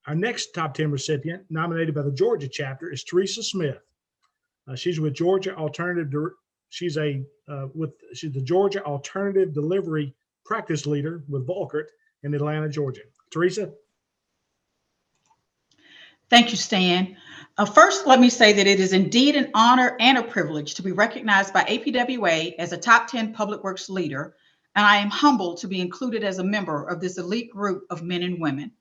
Our next top 10 recipient, nominated by the Georgia chapter, is Teresa Smith. She's with Georgia Alternative. She's she's the Georgia Alternative Delivery Practice Leader with Volkert in Atlanta, Georgia. Teresa. Thank you, Stan. First, let me say that it is indeed an honor and a privilege to be recognized by APWA as a top 10 public works leader, and I am humbled to be included as a member of this elite group of men and women.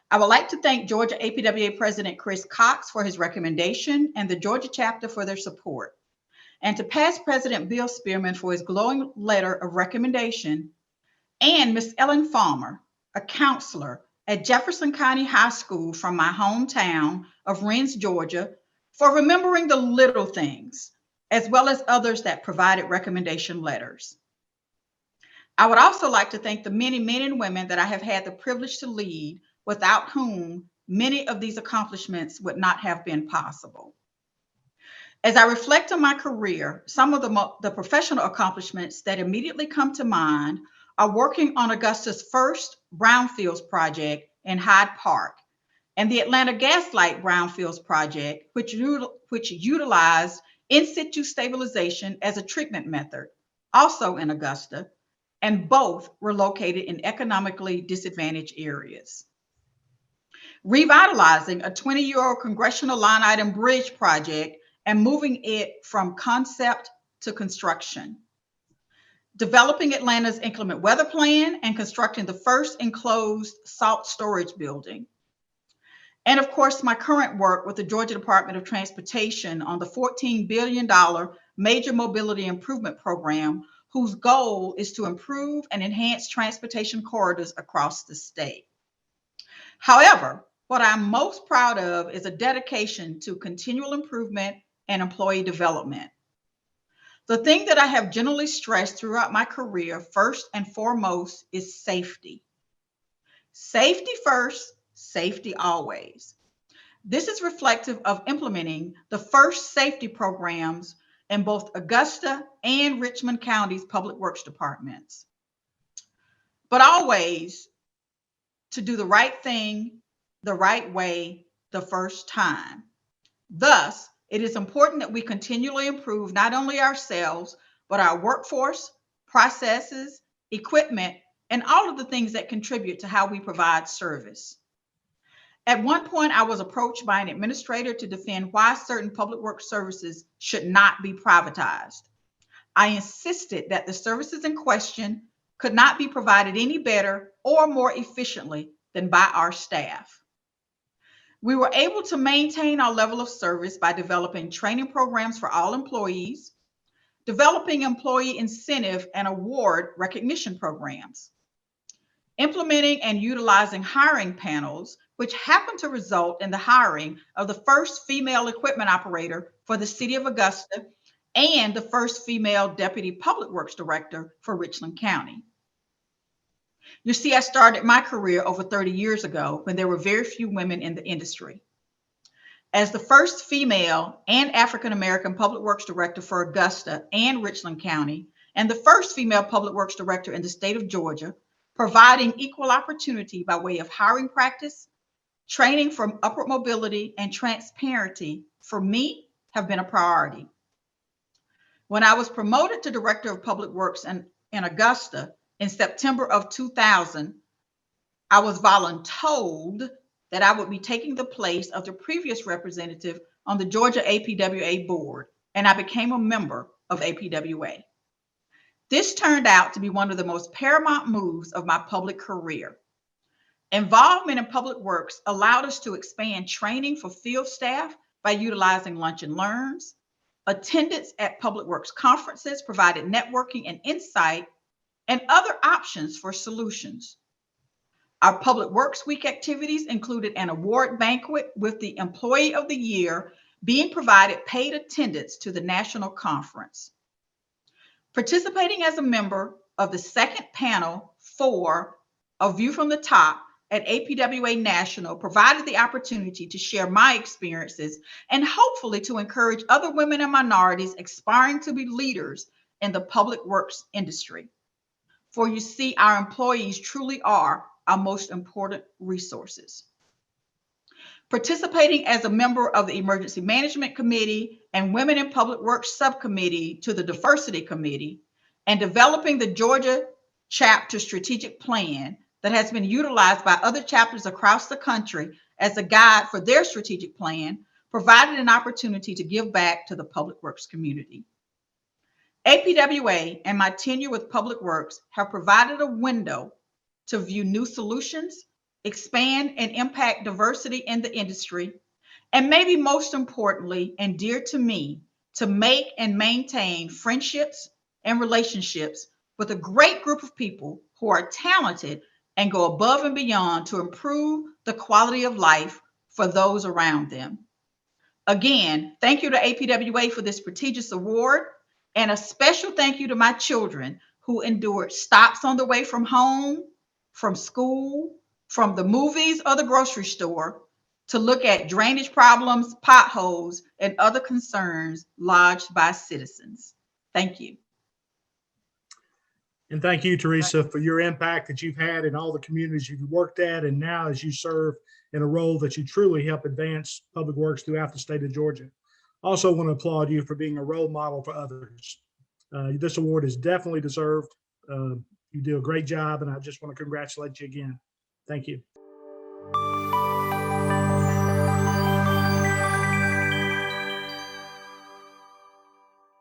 I would like to thank Georgia APWA President Chris Cox for his recommendation and the Georgia chapter for their support, and to past President Bill Spearman for his glowing letter of recommendation, and Ms. Ellen Farmer, a counselor at Jefferson County High School from my hometown of Rennes, Georgia, for remembering the little things, as well as others that provided recommendation letters. I would also like to thank the many men and women that I have had the privilege to lead, without whom many of these accomplishments would not have been possible. As I reflect on my career, some of the professional accomplishments that immediately come to mind are working on Augusta's first brownfields project in Hyde Park and the Atlanta Gaslight Brownfields project, which utilized in situ stabilization as a treatment method, also in Augusta, and both were located in economically disadvantaged areas. Revitalizing a 20-year-old congressional line item bridge project and moving it from concept to construction. Developing Atlanta's inclement weather plan and constructing the first enclosed salt storage building. And of course, my current work with the Georgia Department of Transportation on the $14 billion Major Mobility Improvement Program, whose goal is to improve and enhance transportation corridors across the state. However, what I'm most proud of is a dedication to continual improvement and employee development. The thing that I have generally stressed throughout my career, first and foremost, is safety. Safety first, safety always. This is reflective of implementing the first safety programs in both Augusta and Richmond County's public works departments. But always to do the right thing, the right way, the first time. Thus, it is important that we continually improve not only ourselves, but our workforce, processes, equipment, and all of the things that contribute to how we provide service. At one point, I was approached by an administrator to defend why certain public works services should not be privatized. I insisted that the services in question could not be provided any better or more efficiently than by our staff. We were able to maintain our level of service by developing training programs for all employees, developing employee incentive and award recognition programs, implementing and utilizing hiring panels, which happened to result in the hiring of the first female equipment operator for the city of Augusta and the first female deputy public works director for Richland County. You see, I started my career over 30 years ago when there were very few women in the industry. As the first female and African-American public works director for Augusta and Richland County, and the first female public works director in the state of Georgia, providing equal opportunity by way of hiring practice, training for upward mobility, and transparency, for me, have been a priority. When I was promoted to Director of Public Works in Augusta in September of 2000, I was voluntold that I would be taking the place of the previous representative on the Georgia APWA board, and I became a member of APWA. This turned out to be one of the most paramount moves of my public career. Involvement in public works allowed us to expand training for field staff by utilizing lunch and learns. Attendance at public works conferences provided networking and insight and other options for solutions. Our Public Works Week activities included an award banquet with the Employee of the Year being provided paid attendance to the national conference. Participating as a member of the second panel for A View from the Top at APWA National provided the opportunity to share my experiences and hopefully to encourage other women and minorities aspiring to be leaders in the public works industry. For you see, our employees truly are our most important resources. participating as a member of the Emergency Management Committee and Women in Public Works Subcommittee to the Diversity Committee, and developing the Georgia chapter strategic plan that has been utilized by other chapters across the country as a guide for their strategic plan, provided an opportunity to give back to the public works community. APWA and my tenure with Public Works have provided a window to view new solutions, expand and impact diversity in the industry, and maybe most importantly and dear to me, to make and maintain friendships and relationships with a great group of people who are talented and go above and beyond to improve the quality of life for those around them. Again, thank you to APWA for this prestigious award, and a special thank you to my children who endured stops on the way from home, from school, from the movies or the grocery store to look at drainage problems, potholes, and other concerns lodged by citizens. Thank you. And thank you, Teresa, for your impact that you've had in all the communities you've worked at, and now as you serve in a role that you truly help advance public works throughout the state of Georgia. Also want to applaud you for being a role model for others. This award is definitely deserved. You do a great job, and I just want to congratulate you again. Thank you.